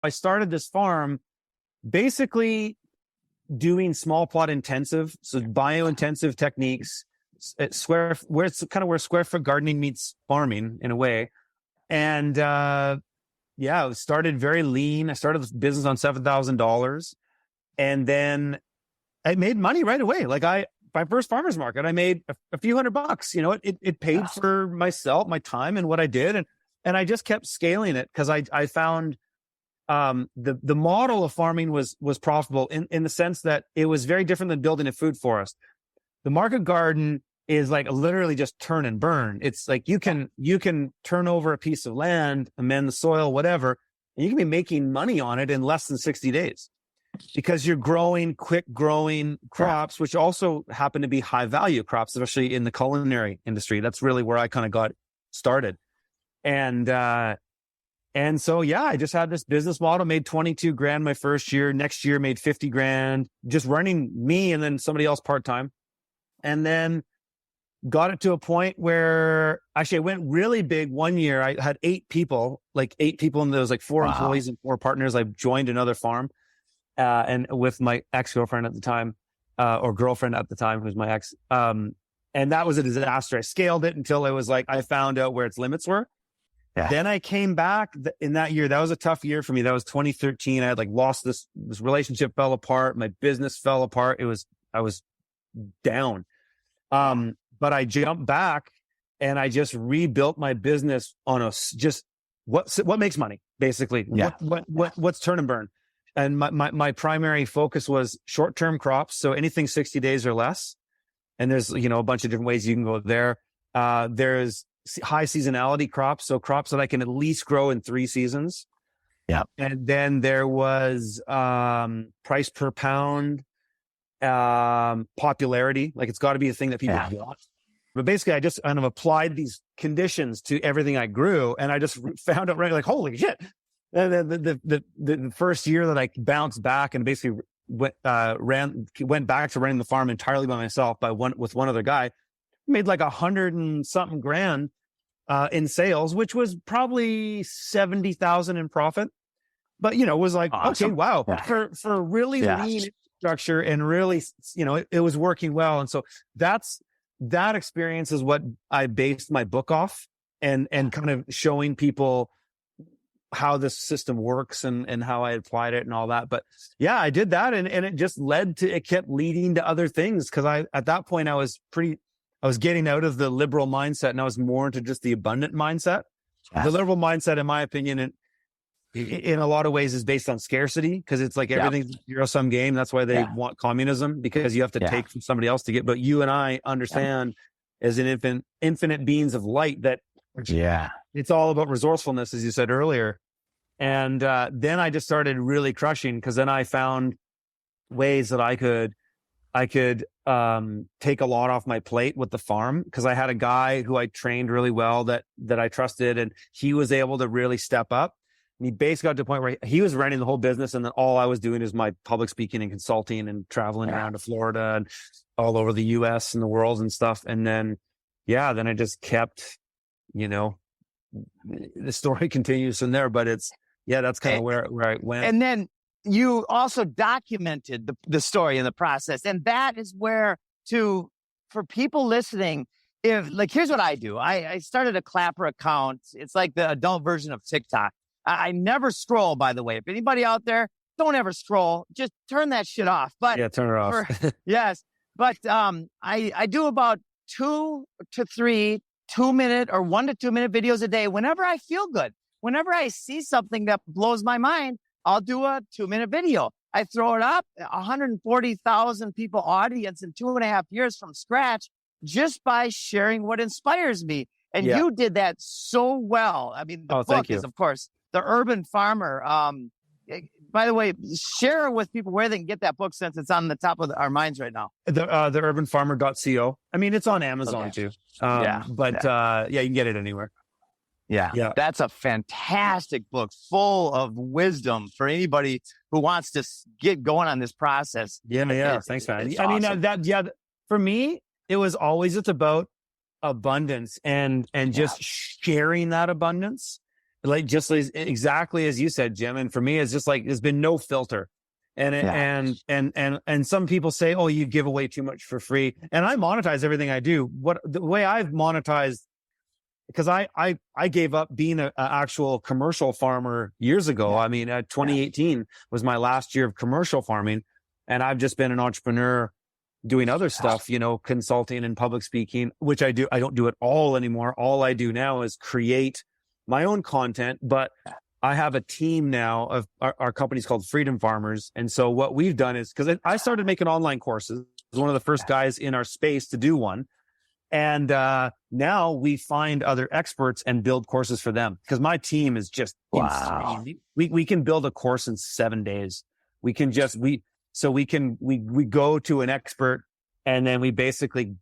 I started this farm basically doing small plot intensive, so bio-intensive techniques, where it's kind of where square foot gardening meets farming in a way. And it started very lean. I started this business on $7,000, and then I made money right away. Like my first farmer's market, I made a few $100. You know, it paid for myself, my time, and what I did, and I just kept scaling it because I found the model of farming was profitable in the sense that it was very different than building a food forest. The market garden is like literally just turn and burn. It's like you can turn over a piece of land, amend the soil, whatever, and you can be making money on it in less than 60 days. Because you're growing quick growing crops, which also happen to be high value crops, especially in the culinary industry. That's really where I kind of got started. And so, I just had this business model, made 22 grand my first year. Next year made 50 grand, just running me and then somebody else part-time. And then got it to a point where actually I went really big one year. I had 8 people, and there was like 4 employees and 4 partners. I joined another farm. And with my ex-girlfriend at the time, or girlfriend at the time, who was my ex. And that was a disaster. I scaled it until it was like, I found out where its limits were. Yeah. Then I came back in that year. That was a tough year for me. That was 2013. I had lost this relationship fell apart. My business fell apart. I was down. But I jumped back and I just rebuilt my business on just what makes money, basically. Yeah. What's turn and burn. And my primary focus was short-term crops. So anything 60 days or less. And there's, a bunch of different ways you can go there. There's high seasonality crops. So crops that I can at least grow in 3 seasons. Yeah. And then there was, price per pound, popularity. Like it's got to be a thing that people want. But basically I just kind of applied these conditions to everything I grew. And I just found out like, holy shit. And then the first year that I bounced back and basically went back to running the farm entirely by myself with one other guy, made like 100 and something grand in sales, which was probably 70,000 in profit. But it was like, awesome. Okay, wow, for really lean structure and really, it was working well. And so that experience is what I based my book off and kind of showing people how this system works and how I applied it and all that. But I did that. And it just it kept leading to other things. Cause at that point I was getting out of the liberal mindset and I was more into just the abundant mindset. Yes. The liberal mindset, in my opinion, in a lot of ways is based on scarcity. Cause it's like everything's a zero-sum game. That's why they want communism, because you have to take from somebody else to get, but you and I understand as an infinite beings of light that it's all about resourcefulness, as you said earlier. And then I just started really crushing, because then I found ways that I could take a lot off my plate with the farm, because I had a guy who I trained really well that I trusted, and he was able to really step up. And he basically got to the point where he was running the whole business, and then all I was doing is my public speaking and consulting and traveling around to Florida and all over the US and the world and stuff. And then, then I just kept, the story continues from there, but that's kind of where I went. And then you also documented the story in the process. And that is where for people listening, here's what I do. I started a Clapper account. It's like the adult version of TikTok. I never scroll, by the way. If anybody out there, don't ever scroll. Just turn that shit off. But turn it off. Yes. But I do about 2 to 3 2-minute or 1 to 2 minute videos a day whenever I feel good. Whenever I see something that blows my mind, I'll do a 2-minute video. I throw it up, 140,000 people audience in 2.5 years from scratch, just by sharing what inspires me. And you did that so well. I mean, the book is, of course, The Urban Farmer. By the way, share with people where they can get that book, since it's on the top of our minds right now. The urbanfarmer.co. I mean, it's on Amazon too. But you can get it anywhere. Yeah. That's a fantastic book, full of wisdom for anybody who wants to get going on this process. Thanks, man. Awesome. For me, it's about abundance and just sharing that abundance. like just exactly as you said, Jim. And for me, it's just like there's been no filter. And some people say, oh, you give away too much for free. And I monetize everything I do. The way I've monetized, because I gave up being an actual commercial farmer years ago. I mean, 2018 was my last year of commercial farming, and I've just been an entrepreneur doing other stuff, consulting and public speaking, which I do. I don't do it all anymore. All I do now is create my own content, but I have a team now of our company's called Freedom Farmers. And so what we've done is, because I started making online courses, I was one of the first guys in our space to do one. And now we find other experts and build courses for them, because my team is just insane. We can build a course in 7 days. We can just, we go to an expert, and then we basically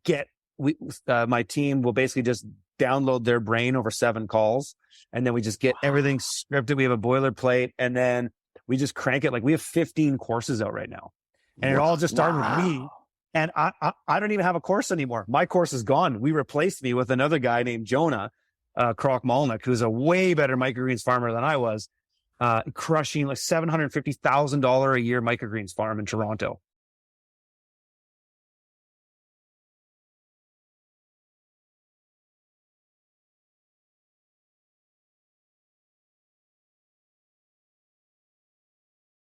my team will basically just download their brain over 7 calls. And then we just get everything scripted. We have a boilerplate, and then we just crank it. Like, we have 15 courses out right now, and it all just started with me. And I don't even have a course anymore. My course is gone. We replaced me with another guy named Jonah Kroc-Malnick, who's a way better microgreens farmer than I was, crushing like $750,000 a year microgreens farm in Toronto.